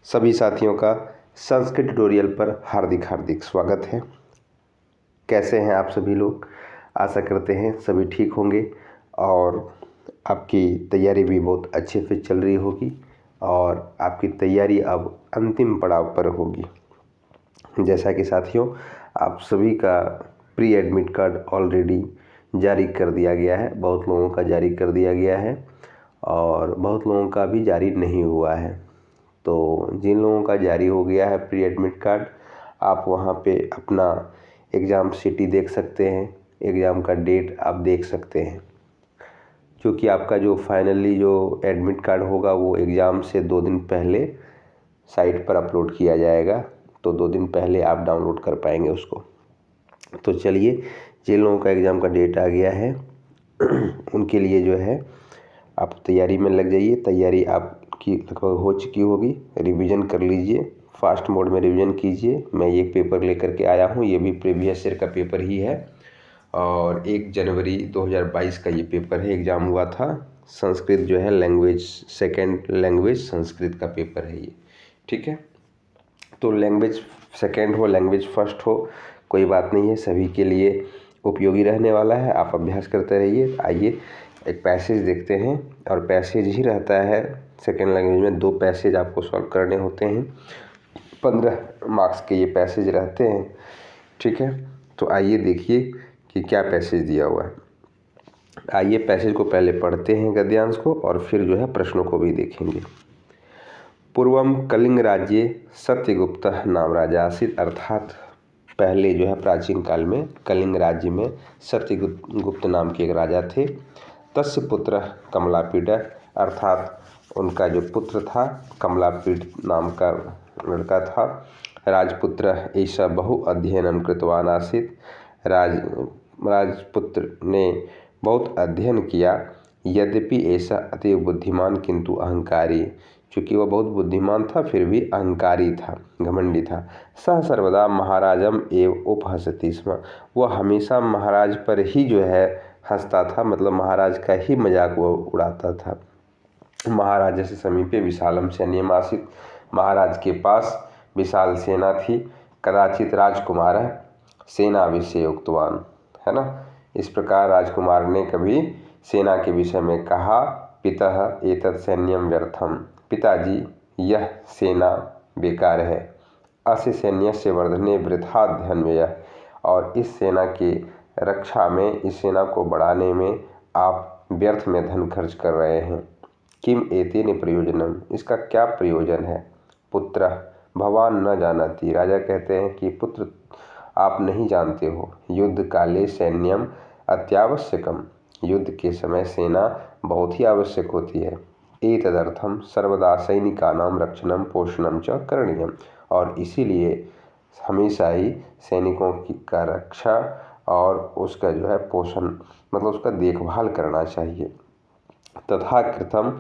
सभी साथियों का संस्कृत ट्यूटोरियल पर हार्दिक हार्दिक स्वागत है। कैसे हैं आप सभी लोग? आशा करते हैं सभी ठीक होंगे और आपकी तैयारी भी बहुत अच्छे से चल रही होगी और आपकी तैयारी अब अंतिम पड़ाव पर होगी। जैसा कि साथियों, आप सभी का प्री एडमिट कार्ड ऑलरेडी जारी कर दिया गया है। बहुत लोगों का जारी कर दिया गया है और बहुत लोगों का भी जारी नहीं हुआ है। तो जिन लोगों का जारी हो गया है प्री एडमिट कार्ड, आप वहां पे अपना एग्ज़ाम सिटी देख सकते हैं, एग्ज़ाम का डेट आप देख सकते हैं। क्योंकि आपका जो फाइनली जो एडमिट कार्ड होगा वो एग्ज़ाम से 2 दिन पहले साइट पर अपलोड किया जाएगा, तो 2 दिन पहले आप डाउनलोड कर पाएंगे उसको। तो चलिए, जिन लोगों का एग्ज़ाम का डेट आ गया है उनके लिए जो है आप तैयारी में लग जाइए। तैयारी आपकी लगभग हो चुकी होगी। रिवीजन कर लीजिए, फास्ट मोड में रिवीजन कीजिए। मैं ये पेपर लेकर के आया हूँ, ये भी प्रीवियस ईयर का पेपर ही है और 1 जनवरी 2022 का ये पेपर है। एग्ज़ाम हुआ था। संस्कृत जो है लैंग्वेज, सेकेंड लैंग्वेज संस्कृत का पेपर है ये, ठीक है। तो लैंग्वेज सेकेंड हो, लैंग्वेज फर्स्ट हो, कोई बात नहीं है, सभी के लिए उपयोगी रहने वाला है। आप अभ्यास करते रहिए। आइए एक पैसेज देखते हैं और पैसेज ही रहता है सेकेंड लैंग्वेज में। 2 पैसेज आपको सॉल्व करने होते हैं। 15 मार्क्स के ये पैसेज रहते हैं, ठीक है। तो आइए देखिए कि क्या पैसेज दिया हुआ है। आइए पैसेज को पहले पढ़ते हैं गद्यांश को और फिर जो है प्रश्नों को भी देखेंगे। पूर्वम कलिंग राज्य सत्यगुप्त नाम राजा आसीत, अर्थात पहले जो है प्राचीन काल में कलिंग राज्य में सत्यगुप्त नाम के एक राजा थे। तस्य पुत्र कमलापीड, अर्थात उनका जो पुत्र था कमलापीड नाम का लड़का था। राजपुत्र ऐसा बहु अध्ययन कृतवान आसीत, राजपुत्र ने बहुत अध्ययन किया। यद्यपि ऐसा अति बुद्धिमान किंतु अहंकारी, चूँकि वह बहुत बुद्धिमान था फिर भी अहंकारी था, घमंडी था। सह सर्वदा महाराजम एव उपहसति स्म, वह हमेशा महाराज पर ही जो है हंसता था, मतलब महाराज का ही मजाक वो उड़ाता था। महाराज से समीपे विशालम सैन्यम आसीत, महाराज के पास विशाल सेना थी। कदाचित राजकुमार सेना विषय उक्तवान, है ना। इस प्रकार राजकुमार ने कभी सेना के विषय में कहा, पितः एतत् सैन्यम व्यर्थम, पिताजी यह सेना बेकार है। अस्य सैन्यस्य वर्धने वृथा धन्व्यय, और इस सेना की रक्षा में, इस सेना को बढ़ाने में आप व्यर्थ में धन खर्च कर रहे हैं। किम एतेन प्रयोजनम, इसका क्या प्रयोजन है। पुत्र भवान न जानती, राजा कहते हैं कि पुत्र आप नहीं जानते हो। युद्ध काले सैन्यम अत्यावश्यकम, युद्ध के समय सेना बहुत ही आवश्यक होती है। एतदर्थम सर्वदा सैनिकानां रक्षणम पोषणम च करणीयम, और इसीलिए हमेशा ही सैनिकों का रक्षा और उसका जो है पोषण, मतलब उसका देखभाल करना चाहिए। तथा कृतम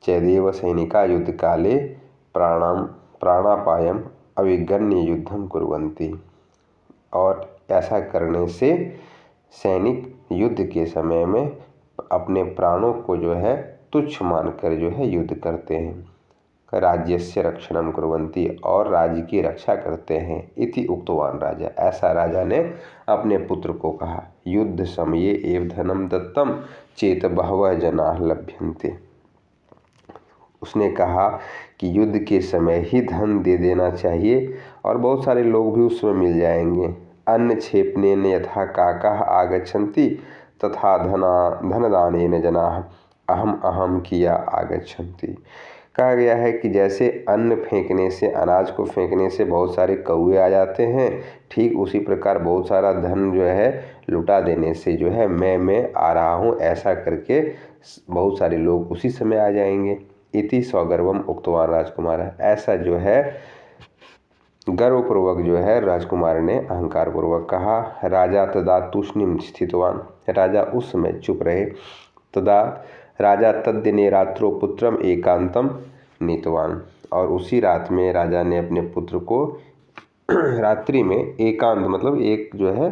चैदेव सैनिका युद्ध काले प्राणापायम अविगण्य युद्धम कुर्वन्ति, और ऐसा करने से सैनिक युद्ध के समय में अपने प्राणों को जो है तुच्छ मानकर जो है युद्ध करते हैं। राज्यस्य रक्षणम कुर्वन्ति, और राज्य की रक्षा करते हैं। इति उक्तवान राजा, ऐसा राजा ने अपने पुत्र को कहा। युद्ध समये एव धनम दत्तम चेत बहवः जनाः लभ्यन्ते, उसने कहा कि युद्ध के समय ही धन दे देना चाहिए और बहुत सारे लोग भी उस समय मिल जाएंगे। अन्न क्षेपनेन यथा काकाः आगच्छन्ति तथा धनदानेन जनाः अहम अहम किया आगच्छन्ति। कहा गया है कि जैसे अन्न फेंकने से, अनाज को फेंकने से बहुत सारे कौवे आ जाते हैं, ठीक उसी प्रकार बहुत सारा धन जो है लुटा देने से जो है मैं आ रहा हूँ ऐसा करके बहुत सारे लोग उसी समय आ जाएंगे। इति सौगर्वम उक्तवान राजकुमार, ऐसा जो है गर्वपूर्वक जो है राजकुमार ने अहंकार पूर्वक कहा। राजा तदा तूष्णीम स्थितवान, राजा उस समय चुप रहे। तदा राजा तद्दिने रात्रो पुत्रम एकांतम नीतवान, और उसी रात में राजा ने अपने पुत्र को रात्रि में एकांत, मतलब एक जो है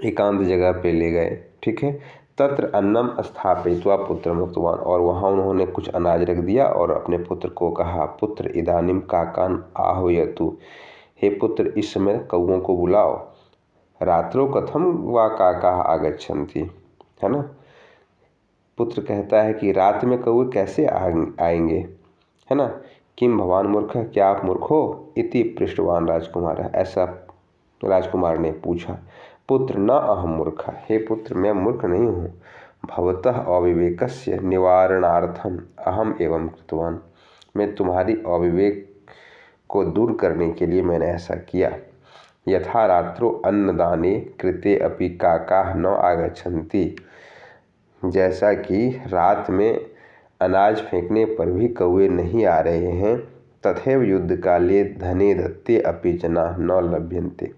एकांत जगह पे ले गए, ठीक है। तत्र अन्नम स्थापयित्वा पुत्रम उक्तवान, और वहाँ उन्होंने कुछ अनाज रख दिया और अपने पुत्र को कहा, पुत्र इदानीम काकान आह्वयतु, हे पुत्र इस समय कौओं को बुलाओ। रात्रो कथम वा काकाः आगच्छन्ति, है ना। पुत्र कहता है कि रात में कौए कैसे आएंगे, है ना। किम भवान मूर्ख, क्या आप मूर्ख हो, इति पृष्ठवान राजकुमार, ऐसा राजकुमार ने पूछा। पुत्र न अहम मूर्ख, हे पुत्र मैं मूर्ख नहीं हूँ, भवतः अविवेकस्य निवारणार्थम अहम एवं कृतवान, मैं तुम्हारी अविवेक को दूर करने के लिए मैंने ऐसा किया। यथा रात्रो अन्नदाने कृते अपि काकाः न आगच्छन्ति, जैसा कि रात में अनाज फेंकने पर भी कौवे नहीं आ रहे हैं, तथैव युद्ध काले धने दत्ते अपि जनाः न लभ्यन्ते,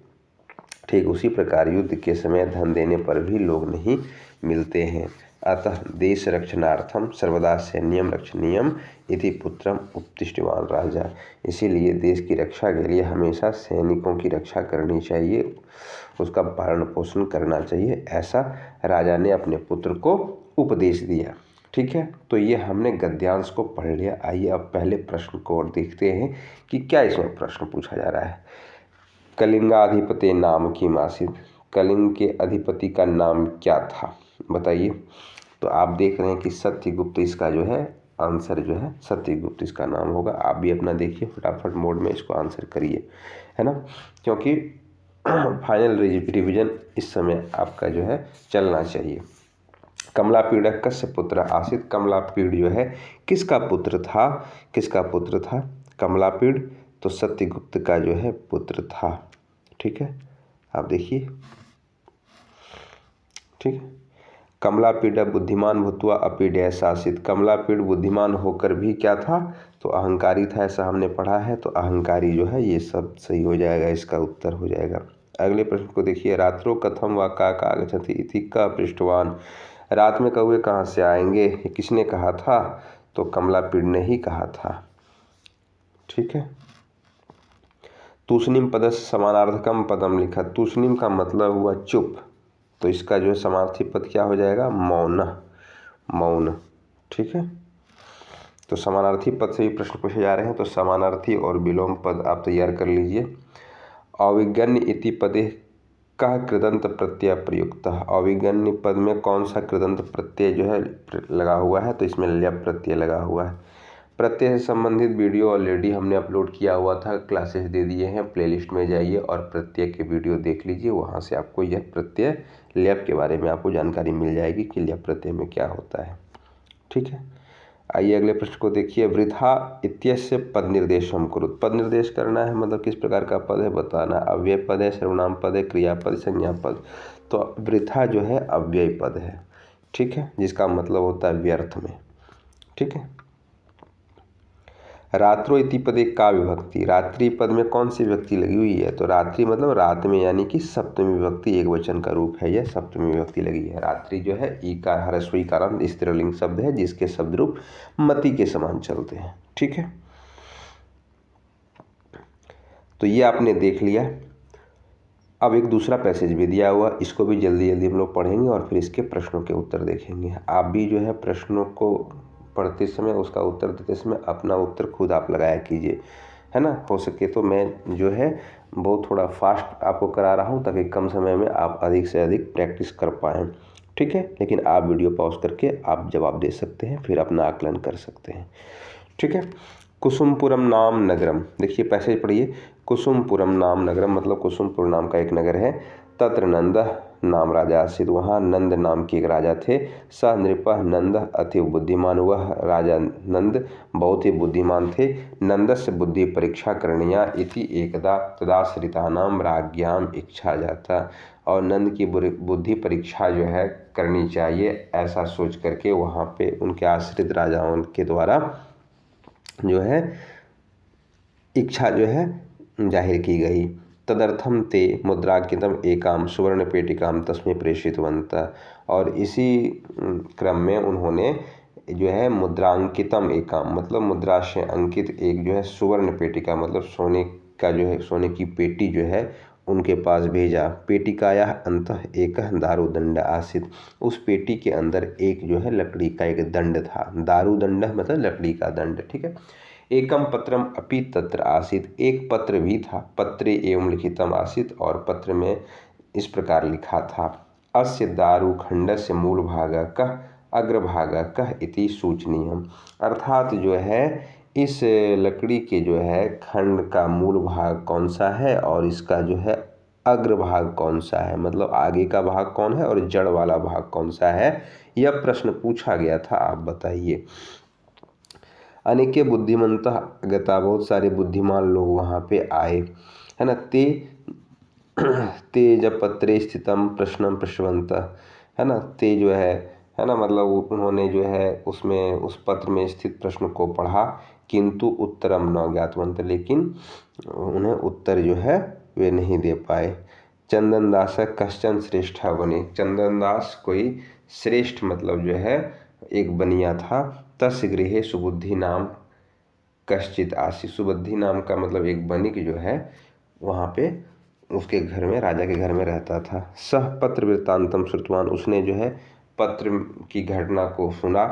ठीक उसी प्रकार युद्ध के समय धन देने पर भी लोग नहीं मिलते हैं। अतः देश रक्षणार्थम सर्वदा सैन्यम रक्षणीयम इति पुत्रम उपदिष्टवान राजा, इसीलिए देश की रक्षा के लिए हमेशा सैनिकों की रक्षा करनी चाहिए, उसका पालन पोषण करना चाहिए, ऐसा राजा ने अपने पुत्र को उपदेश दिया। ठीक है, तो ये हमने गद्यांश को पढ़ लिया। आइए अब पहले प्रश्न को और देखते हैं कि क्या इसमें प्रश्न पूछा जा रहा है। कलिंगाधिपति नाम की मासिद, कलिंग के अधिपति का नाम क्या था बताइए। तो आप देख रहे हैं कि सत्यगुप्त इसका जो है आंसर जो है सत्यगुप्त इसका नाम होगा। आप भी अपना देखिए, फटाफट मोड में इसको आंसर करिए, है ना, क्योंकि फाइनल रिवीजन इस समय आपका जो है चलना चाहिए। कमलापीड़ कस्य पुत्र आसीत, कमलापीड़ जो है किसका पुत्र था, किसका पुत्र था कमलापीड़, तो सत्यगुप्त का जो है पुत्र था। ठीक है, आप देखिए, ठीक है। कमलापीड़ बुद्धिमान भूत्वा अपि डैश आसीत, कमलापीड़ बुद्धिमान होकर भी क्या था, तो अहंकारी था, ऐसा हमने पढ़ा है। तो अहंकारी जो है ये सब सही हो जाएगा, इसका उत्तर हो जाएगा। अगले प्रश्न को देखिए, रात्रो कथम वा काका आगच्छति इति का पृष्ठवान, रात में कौवे कहाँ से आएंगे, ये किसने कहा था, तो कमलापीड़ ने ही कहा था। ठीक है। तूष्णीम पदस्य समानार्थकम पदम लिखा, तूष्णीम का मतलब हुआ चुप, तो इसका जो है समार्थी पद क्या हो जाएगा, मौन, मौन। ठीक है, तो समानार्थी पद से भी प्रश्न पूछे जा रहे हैं, तो समानार्थी और विलोम पद आप तैयार कर लीजिए। अविगण्य इति पदे कः कृदंत प्रत्यय प्रयुक्त, अविगण्य पद में कौन सा कृदंत प्रत्यय जो है लगा हुआ है, तो इसमें ल्यप प्रत्यय लगा हुआ है। प्रत्यय से संबंधित वीडियो ऑलरेडी हमने अपलोड किया हुआ था, क्लासेस दे दिए हैं, प्लेलिस्ट में जाइए और प्रत्यय के वीडियो देख लीजिए, वहाँ से आपको यह प्रत्यय ल्यप के बारे में आपको जानकारी मिल जाएगी कि ल्यप प्रत्यय में क्या होता है। ठीक है, आइए अगले प्रश्न को देखिए। वृथा इत्यस्य पद निर्देशम कुरुत, पद निर्देश करना है मतलब किस प्रकार का पद है बताना, अव्यय पद है, सर्वनाम पद है, क्रियापद, संज्ञा पद। तो वृथा जो है अव्यय पद है, ठीक है, जिसका मतलब होता है व्यर्थ में। ठीक है। रात्रो इति पदे का विभक्ति, रात्रि पद में कौन सी विभक्ति लगी हुई है, तो रात्रि मतलब रात में, यानी कि सप्तमी विभक्ति, एक वचन का रूप है, यह सप्तमी विभक्ति लगी है। रात्रि जो है ईकार ह्रस्व ईकारांत स्त्रीलिंग शब्द है, जिसके शब्द रूप मति के समान चलते हैं। ठीक है, तो ये आपने देख लिया। अब एक दूसरा पैसेज भी दिया हुआ, इसको भी जल्दी जल्दी हम लोग पढ़ेंगे और फिर इसके प्रश्नों के उत्तर देखेंगे। आप भी जो है प्रश्नों को पढ़ते समय, उसका उत्तर देते समय अपना उत्तर खुद आप लगाया कीजिए, है ना। हो सके तो मैं जो है बहुत थोड़ा फास्ट आपको करा रहा हूँ, ताकि कम समय में आप अधिक से अधिक प्रैक्टिस कर पाएँ। ठीक है, लेकिन आप वीडियो पॉज करके आप जवाब दे सकते हैं, फिर अपना आकलन कर सकते हैं। ठीक है। कुसुमपुरम नाम नगरम, देखिए पैसेज पढ़िए। कुसुमपुरम नाम नगरम मतलब कुसुमपुर नाम का एक नगर है। तत्र नंद नाम राजा आसीत, वहाँ नंद नाम के एक राजा थे। स नृपः नंद अति बुद्धिमान, वह राजा नंद बहुत ही बुद्धिमान थे। नंदस्य बुद्धि परीक्षा करणीया इति एकदा तदाश्रितानाम राज्ञाम इच्छा जाता, और नंद की बुद्धि परीक्षा जो है करनी चाहिए, ऐसा सोच करके वहाँ पे उनके आश्रित राजाओं के द्वारा जो है इच्छा जो है जाहिर की गई। तदर्थम ते मुद्रांकितम एकाम सुवर्ण पेटिकाम तस्में प्रेषितवन्तः, और इसी क्रम में उन्होंने जो है मुद्रांकितम एकाम मतलब मुद्रा से अंकित एक जो है सुवर्ण पेटिका मतलब सोने का जो है सोने की पेटी जो है उनके पास भेजा। पेटिकायाः अन्तः एकः दारुदण्ड आसीत्। उस पेटी के अंदर एक जो है लकड़ी का एक दंड था। दारुदंड मतलब लकड़ी का दंड, ठीक है। एकम पत्रम अपि तत्र आसीत्। एक पत्र भी था। पत्रे एवं लिखितम आसीत्, और पत्र में इस प्रकार लिखा था, अस्य दारुखण्डस्य मूलभागः कः अग्रभागः कः इति सूचनीयम्। अर्थात जो है इस लकड़ी के जो है खंड का मूल भाग कौन सा है और इसका जो है अग्रभाग कौन सा है, मतलब आगे का भाग कौन है और जड़ वाला भाग कौन सा है, यह प्रश्न पूछा गया था। आप बताइए। अनेके बुद्धिमंतः गता, बहुत सारे बुद्धिमान लोग वहाँ पे आए, है ना। ते जब पत्रे स्थितम प्रश्नम पृष्ठवन्तः, है ना। ते जो है ना, मतलब उन्होंने जो है उसमें उस पत्र में स्थित प्रश्न को पढ़ा, किंतु उत्तरम न ज्ञातवन्त, लेकिन उन्हें उत्तर जो है वे नहीं दे पाए। चंदन दास कश्चन श्रेष्ठ बने। चंदन दास कोई श्रेष्ठ मतलब जो है एक बनिया था। तस्य गृहे सुबुद्धि नाम कश्चित आसी। सुबुद्धि नाम का मतलब एक बनिक जो है वहाँ पे उसके घर में, राजा के घर में रहता था। सह पत्र वृत्तांतम श्रुतवान, उसने जो है पत्र की घटना को सुना।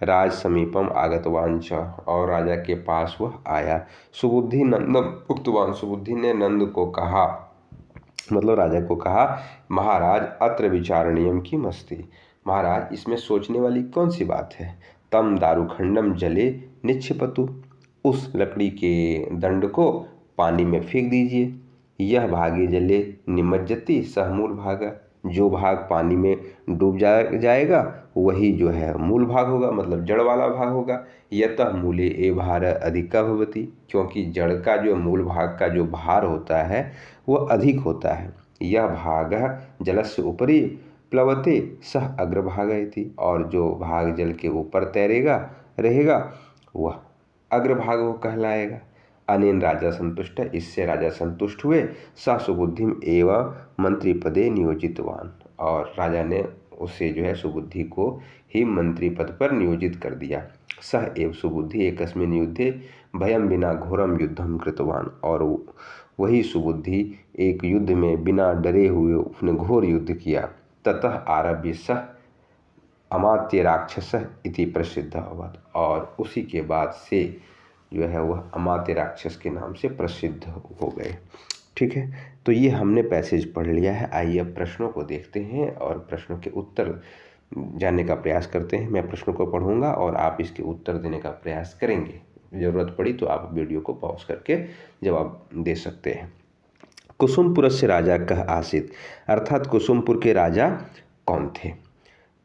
राज समीपम आगतवान च, और राजा के पास वह आया। सुबुद्धि नंदम उक्तवान, सुबुद्धि ने नंद को कहा, मतलब राजा को कहा, महाराज अत्र विचारणीयम की मस्ती, महाराज इसमें सोचने वाली कौन सी बात है। तम दारुखंडम जले निक्षिपतु, उस लकड़ी के दंड को पानी में फेंक दीजिए। यह भागे जले निमज्जति सह मूल भाग, जो भाग पानी में डूब जाएगा वही जो है मूल भाग होगा, मतलब जड़ वाला भाग होगा। यतः मूले ए भार अधिका भवति, क्योंकि जड़ का जो मूल भाग का जो भार होता है वो अधिक होता है। यह भाग जलस्य ऊपरी प्लवते सह अग्रभाग इति, और जो भाग जल के ऊपर तैरेगा रहेगा वह अग्रभाग वो कहलाएगा। अनेन राजा संतुष्ट, इससे राजा संतुष्ट हुए। स सुबुद्धिम एवं मंत्री पदे नियोजितवान, और राजा ने उसे जो है सुबुद्धि को ही मंत्री पद पर नियोजित कर दिया। सह एव सुबुद्धि एकस्मिन् युद्धे भयम बिना घोरम युद्धम कृतवान, और वही सुबुद्धि एक युद्ध में बिना डरे हुए उसने घोर युद्ध किया। ततः आरभ्य सह अमात्य राक्षस इति प्रसिद्ध अभवत्, और उसी के बाद से जो है वह अमात्य राक्षस के नाम से प्रसिद्ध हो गए। ठीक है, तो ये हमने पैसेज पढ़ लिया है। आइए अब प्रश्नों को देखते हैं और प्रश्नों के उत्तर जानने का प्रयास करते हैं। मैं प्रश्नों को पढ़ूंगा और आप इसके उत्तर देने का प्रयास करेंगे। ज़रूरत पड़ी तो आप वीडियो को पॉज करके जवाब दे सकते हैं। कुसुमपुर से राजा कह आसित, अर्थात कुसुमपुर के राजा कौन थे।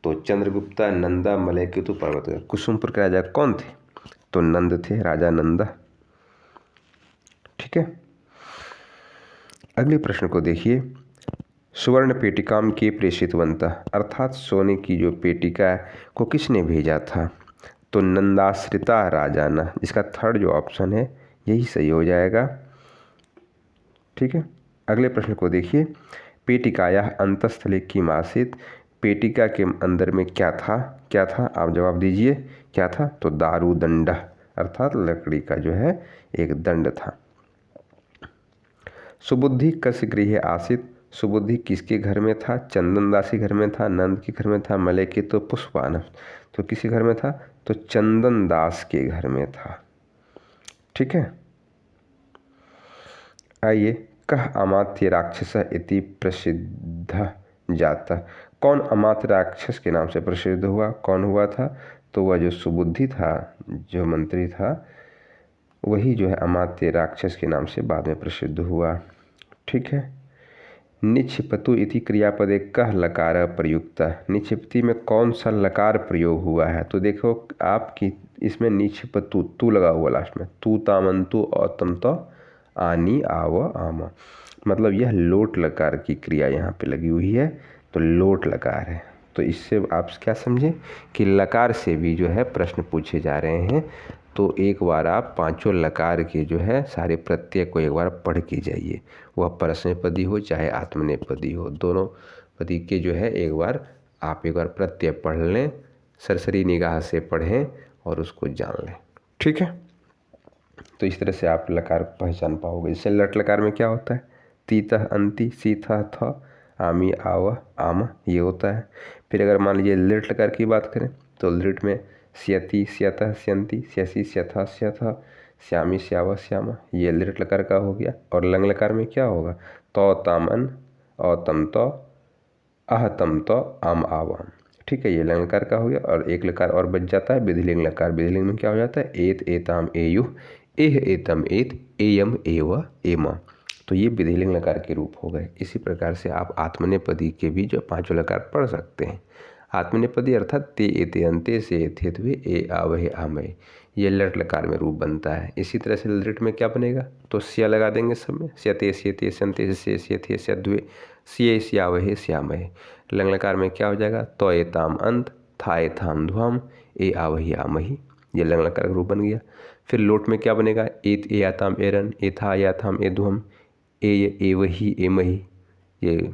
तो चंद्रगुप्ता, नंदा, मलयकेतु, पर्वत। कुसुमपुर के राजा कौन थे, तो नंद थे, राजा नंद। ठीक है, अगले प्रश्न को देखिए। सुवर्ण पेटिकाम के प्रेषितवंतः, अर्थात सोने की जो पेटिका को किसने भेजा था, तो नंदाश्रिता राजा न, इसका थर्ड जो ऑप्शन है यही सही हो जाएगा। ठीक है, अगले प्रश्न को देखिए। पेटिकाया अंतस्थले किम आसीत्, पेटिका के अंदर में क्या था, क्या था, आप जवाब दीजिए क्या था, तो दारुदंड, अर्थात लकड़ी का जो है एक दंड था। सुबुद्धि कस्य गृहे आसीत्, सुबुद्धि किसके घर में था, चंदन दास के घर में था, नंद के घर में था, मलयकेतु पुष्पान, तो किसी घर में था, तो चंदन दास के घर में था। ठीक है, आइए। कह अमात्य राक्षस इति प्रसिद्ध जाता, कौन अमात्य राक्षस के नाम से प्रसिद्ध हुआ, कौन हुआ था, तो वह जो सुबुद्धि था, जो मंत्री था, वही जो है अमात्य राक्षस के नाम से बाद में प्रसिद्ध हुआ। ठीक है, निक्षिपतु इति क्रियापदे कह लकार प्रयुक्त, निक्षिपति में कौन सा लकार प्रयोग हुआ है, तो देखो आपकी इसमें निक्षिपतु तू लगा हुआ लास्ट में, तू तामंतु और तम तो आनी आव आम, मतलब यह लोट लकार की क्रिया यहाँ पे लगी हुई है, तो लोट लकार है। तो इससे आप क्या समझें कि लकार से भी जो है प्रश्न पूछे जा रहे हैं। तो एक बार आप पांचों लकार के जो है सारे प्रत्यय को एक बार पढ़ के जाइए, वह परस्मैपदी हो चाहे आत्मनेपदी हो, दोनों पदी के जो है एक बार प्रत्यय पढ़ लें, सरसरी निगाह से पढ़ें और उसको जान लें। ठीक है, तो इस तरह से आप लकार पहचान पाओगे। जैसे लट लकार में क्या होता है, तीतः अंति, सीथा था, आमी आवा आमा, ये होता है। फिर अगर मान लीजिए लिट लकार की बात करें तो लिट में स्यति स्यतः स्यंती, स्यसि स्यथा स्यथा, श्यामी श्यावा श्यामा, ये लिट लकार का हो गया। और लंग लकार में क्या होगा, तौ ताम अन, औतम तो, अहतम तो, आम आवाम। ठीक है, ये लंग लकार का हो गया। और एक लकार और बच जाता है विधिलिंग लकार। विधिलिंग में क्या हो जाता है, एत एताम एयुः, एह एतम एत, एयम एव एमा। तो ये विधिलिंग लकार के रूप हो गए। इसी प्रकार से आप आत्मनेपदी के भी जो पांचों लकार पढ़ सकते हैं। आत्मनेपदी अर्थात ते एते अंते से एथे थे ए आवहे आमय, ये लट लकार में रूप बनता है। इसी तरह से लिट में क्या बनेगा, तो स्या लगा देंगे सब में, स्यते स्यते स्यंते से स्यथे स्यद्वे, स्ये स्यावहे श्यामहे। लंग लकार में क्या हो जाएगा, तो एताम अंत, था एथाम ध्वाम, ए आवही आमही, ये लंग लकार का रूप बन गया। फिर लोट में क्या बनेगा, एत ए आताम एरन, एथा याथाम एध्वम, ए एवही एमही, ये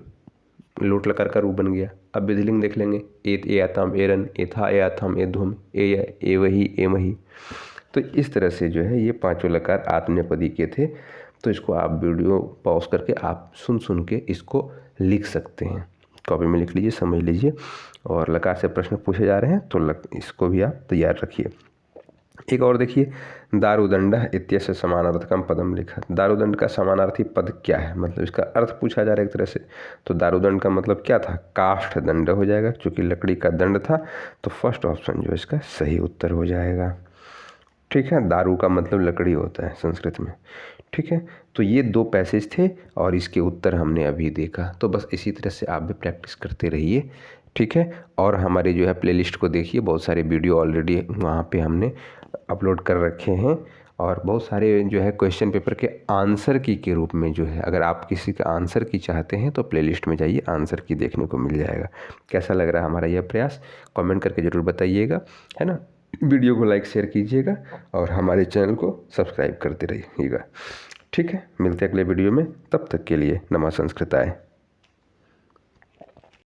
लोट लकार का रूप बन गया। अब विधिलिंग देख लेंगे, एत ए आताम एरन, एथा ए आथाम एध्वम, ए एवही एमही। तो इस तरह से जो है ये पांचों लकार आत्मनेपदी के थे। तो इसको आप वीडियो पॉज करके आप सुन के इसको लिख सकते हैं, कॉपी में लिख लीजिए, समझ लीजिए। और लकार से प्रश्न पूछे जा रहे हैं तो इसको भी आप तैयार रखिए। एक और देखिए, दारुदंड इत्यस्य समानार्थकम पदम लिखा। दारुदंड का समानार्थी पद क्या है, मतलब इसका अर्थ पूछा जा रहा है एक तरह से। तो दारुदंड का मतलब क्या था, काष्ठ दंड हो जाएगा, क्योंकि लकड़ी का दंड था। तो फर्स्ट ऑप्शन जो इसका सही उत्तर हो जाएगा। ठीक है, दारू का मतलब लकड़ी होता है संस्कृत में। ठीक है, तो ये दो पैसेज थे और इसके उत्तर हमने अभी देखा। तो बस इसी तरह से आप भी प्रैक्टिस करते रहिए। ठीक है, और हमारे जो है प्लेलिस्ट को देखिए, बहुत सारे वीडियो ऑलरेडी वहाँ पे हमने अपलोड कर रखे हैं। और बहुत सारे जो है क्वेश्चन पेपर के आंसर की के रूप में जो है, अगर आप किसी का आंसर की चाहते हैं तो प्लेलिस्ट में जाइए, आंसर की देखने को मिल जाएगा। कैसा लग रहा है हमारा यह प्रयास, कमेंट करके ज़रूर बताइएगा, है ना। वीडियो को लाइक शेयर कीजिएगा और हमारे चैनल को सब्सक्राइब करते रहिएगा। ठीक है, मिलते हैं अगले वीडियो में, तब तक के लिए नमः संस्कृताय।